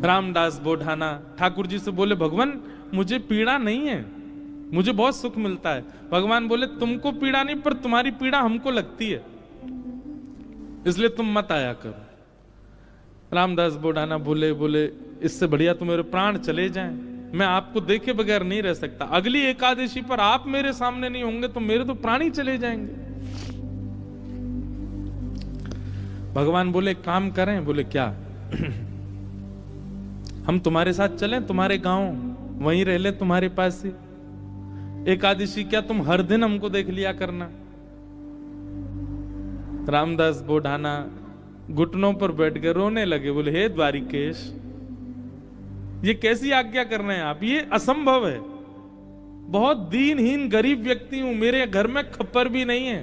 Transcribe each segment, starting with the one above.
रामदास बोढ़ाना ठाकुर जी से बोले, भगवान मुझे पीड़ा नहीं है, मुझे बहुत सुख मिलता है। भगवान बोले, तुमको पीड़ा नहीं, पर तुम्हारी पीड़ा हमको लगती है, इसलिए तुम मत आया करो। रामदास बोढ़ाना बोले, इससे बढ़िया तो मेरे प्राण चले जाएं, मैं आपको देखे बगैर नहीं रह सकता। अगली एकादशी पर आप मेरे सामने नहीं होंगे तो मेरे तो प्राण ही चले जाएंगे। भगवान बोले, काम करें? बोले, क्या? हम तुम्हारे साथ चलें, तुम्हारे गांव, वहीं रह ले, तुम्हारे पास ही। एकादशी क्या तुम हर दिन हमको देख लिया करना। रामदास बोढ़ाना घुटनों पर बैठ के रोने लगे, बोले, हे द्वारिकेश, ये कैसी आज्ञा कर रहे हैं आप, ये असंभव है। बहुत दीनहीन गरीब व्यक्ति हूं, मेरे घर में खप्पर भी नहीं है,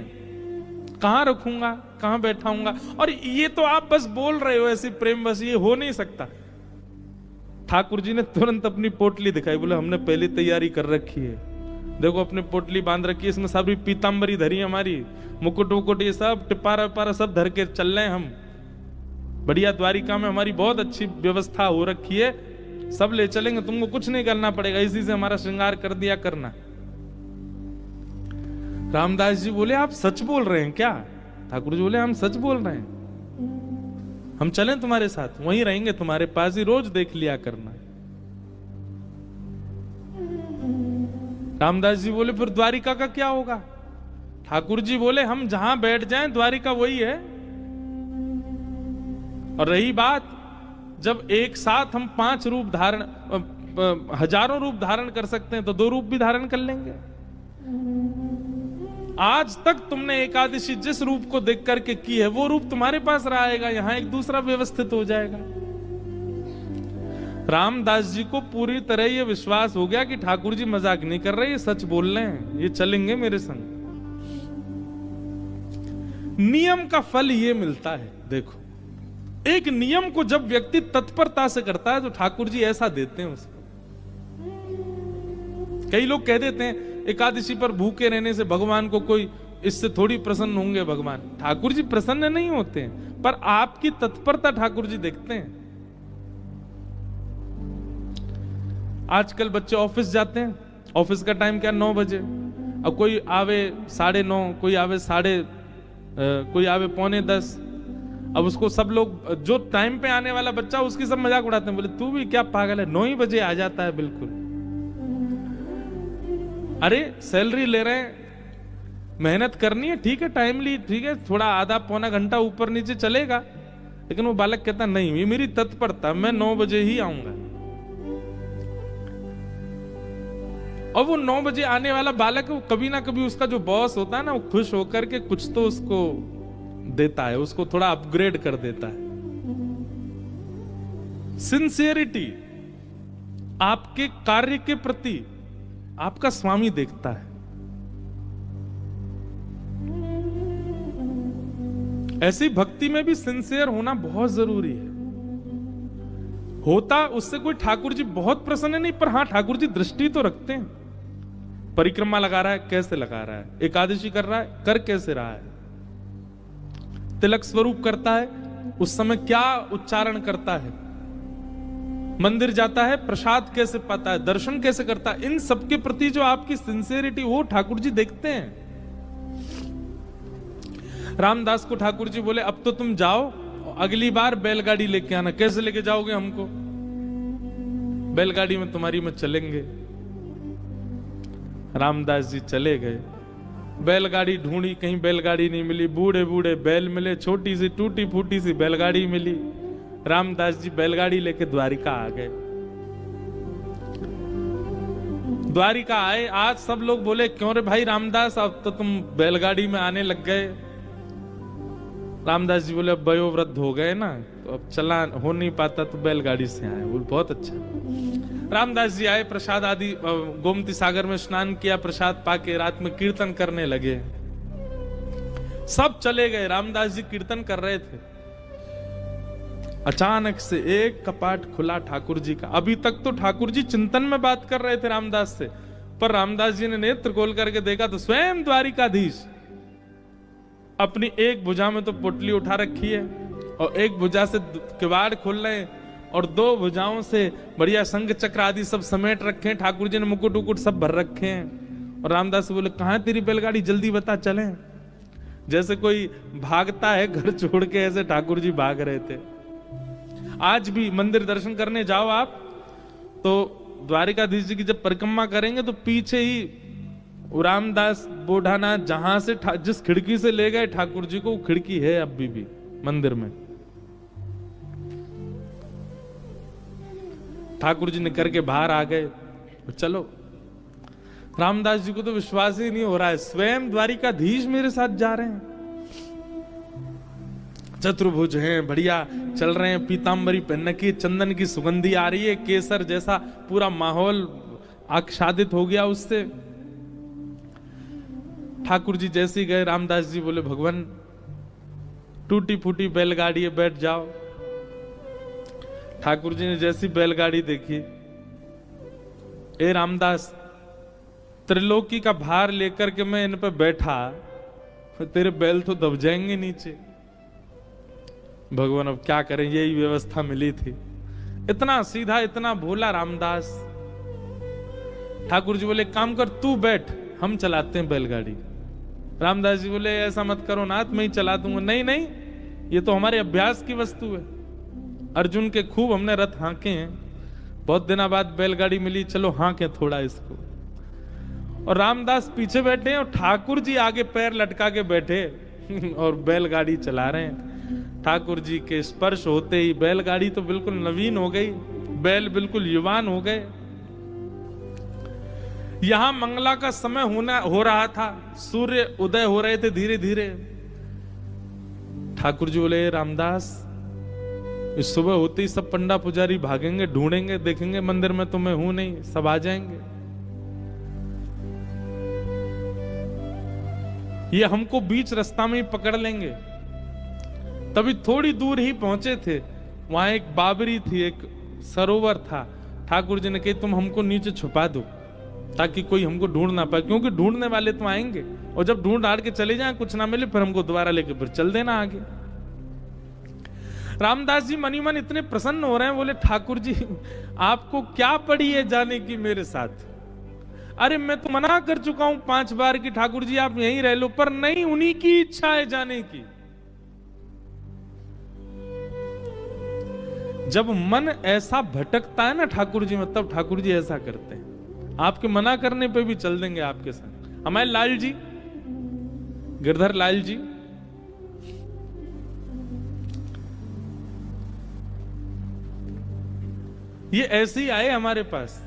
कहां रखूंगा, कहां बैठाऊंगा, और ये तो आप बस बोल रहे हो ऐसी प्रेम, बस ये हो नहीं सकता। ठाकुर जी ने तुरंत अपनी पोटली दिखाई, बोले, हमने पहली तैयारी कर रखी है, देखो अपनी पोटली बांध रखी है, इसमें सारी पीतांबरी धरी हमारी, मुकुट वुकुट ये सब टिपारा विपारा सब धर के चल रहे हैं हम। बढ़िया द्वारिका में हमारी बहुत अच्छी व्यवस्था हो रखी है, सब ले चलेंगे, तुमको कुछ नहीं करना पड़ेगा, इसी से हमारा श्रृंगार कर दिया करना। रामदास जी बोले, आप सच बोल रहे हैं क्या? ठाकुर जी बोले, हम सच बोल रहे हैं, हम चलें तुम्हारे साथ, वहीं रहेंगे तुम्हारे पास ही, रोज देख लिया करना। रामदास जी बोले, फिर द्वारिका का क्या होगा? ठाकुर जी बोले, हम जहां बैठ जाएं द्वारिका वही है। और रही बात, जब एक साथ हम 5 रूप धारण, हजारों रूप धारण कर सकते हैं, तो 2 रूप भी धारण कर लेंगे। आज तक तुमने एकादशी जिस रूप को देख करके की है, वो रूप तुम्हारे पास रहेगा, यहां एक दूसरा व्यवस्थित हो जाएगा। रामदास जी को पूरी तरह यह विश्वास हो गया कि ठाकुर जी मजाक नहीं कर रहे, ये सच बोल रहे हैं, ये चलेंगे मेरे संग। नियम का फल ये मिलता है। देखो, एक नियम को जब व्यक्ति तत्परता से करता है तो ठाकुर जी ऐसा देते हैं उसको। कई लोग कह देते हैं एकादशी पर भूखे रहने से भगवान को कोई, इससे थोड़ी प्रसन्न होंगे भगवान। ठाकुर जी प्रसन्न नहीं होते हैं, पर आपकी तत्परता ठाकुर जी देखते हैं। आजकल बच्चे ऑफिस जाते हैं, ऑफिस का टाइम क्या 9 बजे, अब कोई आवे 9:30, कोई आवे कोई आवे 9:45। अब उसको सब लोग, जो टाइम पे आने वाला बच्चा, उसकी सब मजाक उड़ाते हैं, बोले तू भी क्या पागल है, 9 ही बजे आ जाता है बिल्कुल। अरे सैलरी ले रहे हैं, मेहनत करनी है, ठीक है, टाइमली, ठीक है, थोड़ा आधा पौना घंटा ऊपर नीचे चलेगा, लेकिन वो बालक कहता नहीं, ये मेरी तत्परता, मैं 9 बजे ही आऊंगा। और वो 9 बजे आने वाला बालक, वो कभी ना कभी उसका जो बॉस होता है ना, वो खुश होकर के कुछ तो उसको देता है, उसको थोड़ा अपग्रेड कर देता है। सिंसियरिटी, आपके कार्य के प्रति आपका स्वामी देखता है। ऐसी भक्ति में भी सिंसियर होना बहुत जरूरी है। होता उससे कोई ठाकुर जी बहुत प्रसन्न नहीं, पर हां ठाकुर जी दृष्टि तो रखते हैं। परिक्रमा लगा रहा है, कैसे लगा रहा है, एकादशी कर रहा है, कर कैसे रहा है, तिलक स्वरूप करता है, उस समय क्या उच्चारण करता है, मंदिर जाता है, प्रसाद कैसे पाता है, दर्शन कैसे करता है, इन सब के प्रति जो आपकी सिंसियरिटी, वो ठाकुर जी देखते हैं। रामदास को ठाकुर जी बोले, अब तो तुम जाओ, अगली बार बैलगाड़ी लेके आना। कैसे लेके जाओगे हमको? बैलगाड़ी में तुम्हारी में चलेंगे। रामदास जी चले गए, बैलगाड़ी ढूंढी, कहीं बैलगाड़ी नहीं मिली, बूढ़े बूढ़े बैल मिले, छोटी सी टूटी फूटी सी बैलगाड़ी मिली। रामदास जी बैलगाड़ी लेके द्वारिका आ गए। द्वारिका आए, आज सब लोग बोले, क्यों रे भाई रामदास, अब तो तुम बैलगाड़ी में आने लग गए। रामदास जी बोले, अब वयोवृद्ध हो गए ना, तो अब चला हो नहीं पाता, तो बैलगाड़ी से आए। बोले बहुत अच्छा। रामदास जी आए, प्रसाद आदि, गोमती सागर में स्नान किया, प्रसाद पाके रात में कीर्तन करने लगे। सब चले गए, रामदास जी कीर्तन कर रहे थे। अचानक से एक कपाट खुला ठाकुर जी का। अभी तक तो ठाकुर जी चिंतन में बात कर रहे थे रामदास से, पर रामदास जी ने नेत्र खोल करके देखा तो स्वयं द्वारिकाधीश अपनी एक भुजा में तो पोटली उठा रखी है और एक भुजा से किवाड़ खोल रहे हैं। और 2 भुजाओं से बढ़िया शंख चक्र आदि सब समेट रखे हैं। ठाकुर जी ने मुकुट उकुट सब भर रखे हैं। और रामदास बोले कहां है तेरी बैलगाड़ी, जल्दी बता चलें। जैसे कोई भागता है घर छोड़ के, ऐसे ठाकुर जी भाग रहे थे। आज भी मंदिर दर्शन करने जाओ आप तो द्वारिकाधीश जी की जब परिक्रमा करेंगे तो पीछे ही रामदास बोढ़ाना जहां से जिस खिड़की से ले गए ठाकुर जी को, वो खिड़की है अभी भी मंदिर में। ठाकुर जी निकल के बाहर आ गए। चलो, रामदास जी को तो विश्वास ही नहीं हो रहा है, स्वयं द्वारिकाधीश मेरे साथ जा रहे हैं। चतुर्भुज हैं, बढ़िया चल रहे हैं, पीतांबरी पहन की, चंदन की सुगंधी आ रही है, केसर जैसा पूरा माहौल आच्छादित हो गया उससे। ठाकुर जी जैसे ही गए, रामदास जी बोले भगवान टूटी फूटी बैलगाड़ी है, बैठ जाओ। ठाकुर जी ने जैसी बैलगाड़ी देखी, ए रामदास त्रिलोकी का भार लेकर के मैं इन पर बैठा, तेरे बैल तो दब जाएंगे नीचे। भगवान अब क्या करें, यही व्यवस्था मिली थी। इतना सीधा, इतना भोला रामदास। ठाकुर जी बोले काम कर, तू बैठ, हम चलाते हैं बैलगाड़ी। रामदास जी बोले ऐसा मत करो नाथ, मैं ही चला दूंगा। नहीं नहीं, ये तो हमारे अभ्यास की वस्तु है। अर्जुन के खूब हमने रथ हांके हैं, बहुत दिनों बाद बैलगाड़ी मिली, चलो हांके थोड़ा इसको। और रामदास पीछे बैठे हैं और ठाकुर जी आगे पैर लटका के बैठे और बैलगाड़ी चला रहे हैं। ठाकुर जी के स्पर्श होते ही बैलगाड़ी तो बिल्कुल नवीन हो गई, बैल बिल्कुल युवान हो गए। यहां मंगला का समय हो रहा था, सूर्य उदय हो रहे थे धीरे धीरे। ठाकुर जी बोले रामदास, इस सुबह होते ही सब पंडा पुजारी भागेंगे, ढूंढेंगे, देखेंगे मंदिर में तो मैं हूं नहीं, सब आ जाएंगे। ये हमको बीच रास्ता में ही पकड़ लेंगे। तभी थोड़ी दूर ही पहुंचे थे, वहां एक बाबरी थी, एक सरोवर था। ठाकुर जी ने कही तुम हमको नीचे छुपा दो ताकि कोई हमको ढूंढ ना पाए, क्योंकि ढूंढने वाले तो आएंगे और जब ढूंढ हार के चले जाएं, कुछ ना मिले, फिर हमको दोबारा लेके फिर चल देना आगे। रामदास जी मनी मन इतने प्रसन्न हो रहे हैं, बोले ठाकुर जी आपको क्या पड़ी है जाने की मेरे साथ? अरे मैं तो मना कर चुका हूं 5 बार कि ठाकुर जी आप यहीं रह लो, पर नहीं, उन्हीं की इच्छा है जाने की। जब मन ऐसा भटकता है ना ठाकुर जी में, तब ठाकुर जी ऐसा करते हैं, आपके मना करने पे भी चल देंगे आपके साथ। हमारे लाल जी, गिरधर लाल जी, ये ऐसे ही आए हमारे पास।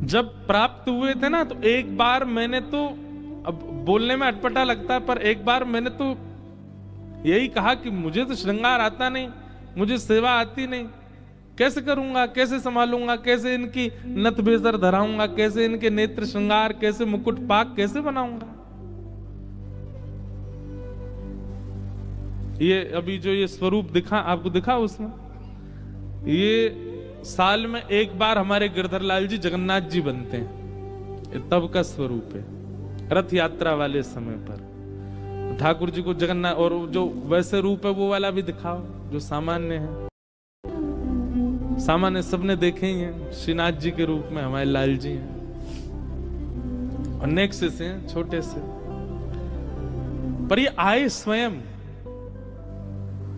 जब प्राप्त हुए थे ना, तो एक बार मैंने तो, अब बोलने में अटपटा लगता है, पर एक बार मैंने तो यही कहा कि मुझे तो श्रृंगार आता नहीं, मुझे सेवा आती नहीं, कैसे करूंगा, कैसे संभालूंगा, कैसे इनकी नथ बेसर धराऊंगा, कैसे इनके नेत्र श्रृंगार, कैसे मुकुट पाक कैसे बनाऊंगा। ये अभी जो ये स्वरूप दिखा आपको, दिखा उसमें, ये साल में एक बार हमारे गिरधर लाल जी जगन्नाथ जी बनते हैं, ये तब का स्वरूप है, रथ यात्रा वाले समय पर। ठाकुर जी को जगन्नाथ, और जो वैसे रूप है वो वाला भी दिखाओ जो सामान्य है। सामान्य सबने देखे ही हैं, श्रीनाथ जी के रूप में हमारे लाल जी हैं, और नेक्स्ट से हैं छोटे से, पर ये आए स्वयं,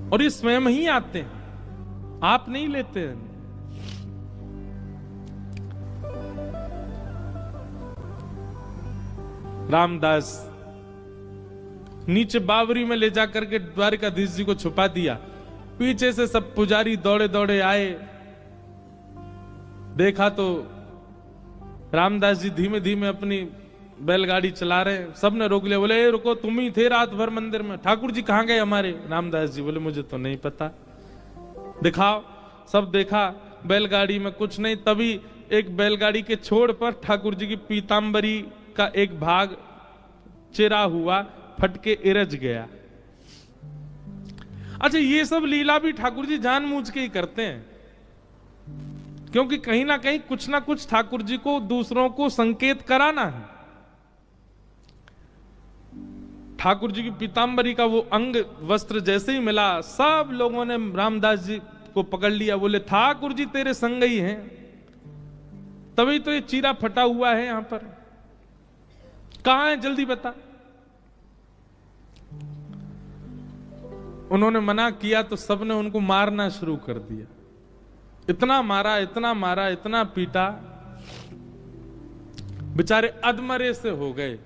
और ये स्वयं ही आते हैं, आप नहीं लेते हैं। रामदास नीचे बावरी में ले जाकर के द्वारिकाधीश जी को छुपा दिया। पीछे से सब पुजारी दौड़े दौड़े आए, देखा तो रामदास जी धीमे धीमे अपनी बैलगाड़ी चला रहे हैं। सबने रोक लिया, बोले रुको, तुम ही थे रात भर मंदिर में, ठाकुर जी कहां गए हमारे? रामदास जी बोले मुझे तो नहीं पता, दिखाओ। सब देखा, बैलगाड़ी में कुछ नहीं। तभी एक बैलगाड़ी के छोड़ पर ठाकुर जी की पीतांबरी का एक भाग चिरा हुआ फटके इरज गया। अच्छा, ये सब लीला भी ठाकुर जी जानबूझ के ही करते हैं, क्योंकि कहीं ना कहीं कुछ ना कुछ ठाकुर जी को दूसरों को संकेत कराना है। ठाकुर जी की पीताम्बरी का वो अंग वस्त्र जैसे ही मिला, सब लोगों ने रामदास जी को पकड़ लिया, बोले ठाकुर जी तेरे संग ही हैं, तभी तो ये चीरा फटा हुआ है यहां पर, कहां है जल्दी बता। उन्होंने मना किया तो सबने उनको मारना शुरू कर दिया, इतना मारा, इतना मारा, इतना पीटा, बेचारे अधमरे से हो गए,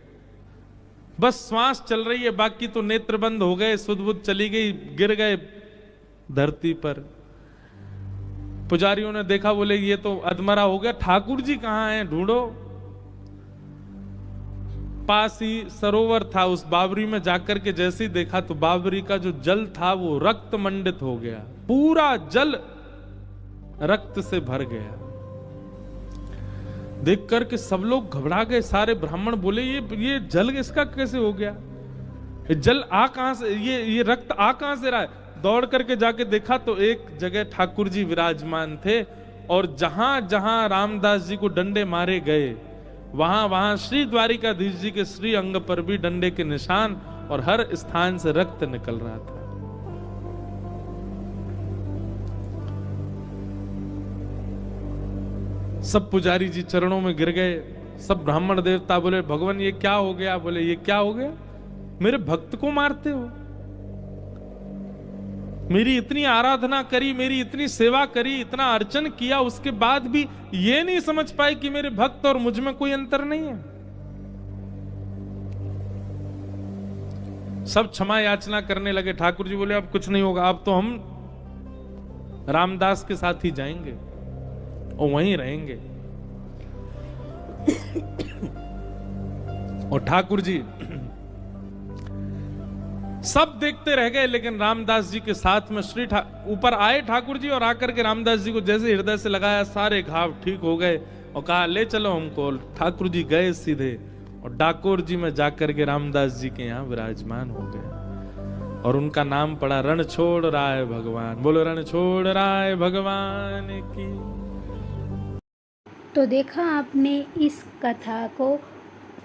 बस श्वास चल रही है, बाकी तो नेत्र बंद हो गए, सुध बुध चली गई, गिर गए धरती पर। पुजारियों ने देखा, बोले ये तो अधमरा हो गया, ठाकुर जी कहां हैं, ढूंढो। पास ही सरोवर था, उस बावरी में जाकर के जैसे ही देखा तो बावरी का जो जल था वो रक्त मंडित हो गया, पूरा जल रक्त से भर गया। देख करके सब लोग घबरा गए, सारे ब्राह्मण बोले ये जल इसका कैसे हो गया, ये जल आ कहां से, ये रक्त आ कहां से रहा है। दौड़ करके जाके देखा तो एक जगह ठाकुर जी विराजमान थे, और जहां जहां रामदास जी को डंडे मारे गए वहां वहां श्री द्वारिकाधीश जी के श्री अंग पर भी डंडे के निशान, और हर स्थान से रक्त निकल रहा था। सब पुजारी जी चरणों में गिर गए, सब ब्राह्मण देवता बोले भगवान ये क्या हो गया, बोले ये क्या हो गया, मेरे भक्त को मारते हो, मेरी इतनी आराधना करी, मेरी इतनी सेवा करी, इतना अर्चन किया, उसके बाद भी ये नहीं समझ पाए कि मेरे भक्त और मुझ में कोई अंतर नहीं है। सब क्षमा याचना करने लगे। ठाकुर जी बोले अब कुछ नहीं होगा, अब तो हम रामदास के साथ ही जाएंगे और वहीं रहेंगे। और ठाकुर जी सब देखते रह गए, लेकिन रामदास जी के साथ में ऊपर आए ठाकुर जी, और आकर के रामदास जी को जैसे हृदय से लगाया, सारे घाव ठीक हो गए, और कहा ले चलो हमको। ठाकुर जी गए सीधे और डाकोर जी में जाकर के रामदास जी के यहाँ विराजमान हो गए, और उनका नाम पड़ा रणछोड़ राय भगवान। बोलो रणछोड़ राय भगवान की। तो देखा आपने इस कथा को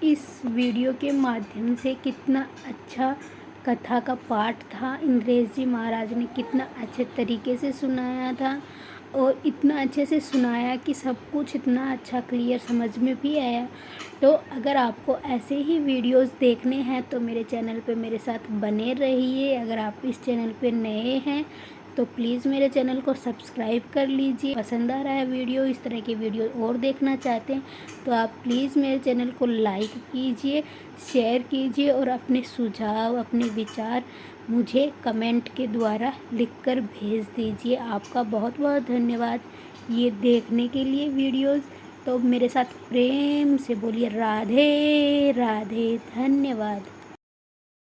इस वीडियो के माध्यम से, कितना अच्छा कथा का पाठ था। इंद्रेश जी महाराज ने कितना अच्छे तरीके से सुनाया था, और इतना अच्छे से सुनाया कि सब कुछ इतना अच्छा क्लियर समझ में भी आया। तो अगर आपको ऐसे ही वीडियोस देखने हैं तो मेरे चैनल पे मेरे साथ बने रहिए। अगर आप इस चैनल पे नए हैं तो प्लीज़ मेरे चैनल को सब्सक्राइब कर लीजिए। पसंद आ रहा है वीडियो, इस तरह की वीडियो और देखना चाहते हैं तो आप प्लीज़ मेरे चैनल को लाइक कीजिए, शेयर कीजिए, और अपने सुझाव, अपने विचार मुझे कमेंट के द्वारा लिखकर भेज दीजिए। आपका बहुत बहुत धन्यवाद ये देखने के लिए वीडियोस। तो मेरे साथ प्रेम से बोलिए राधे राधे, धन्यवाद।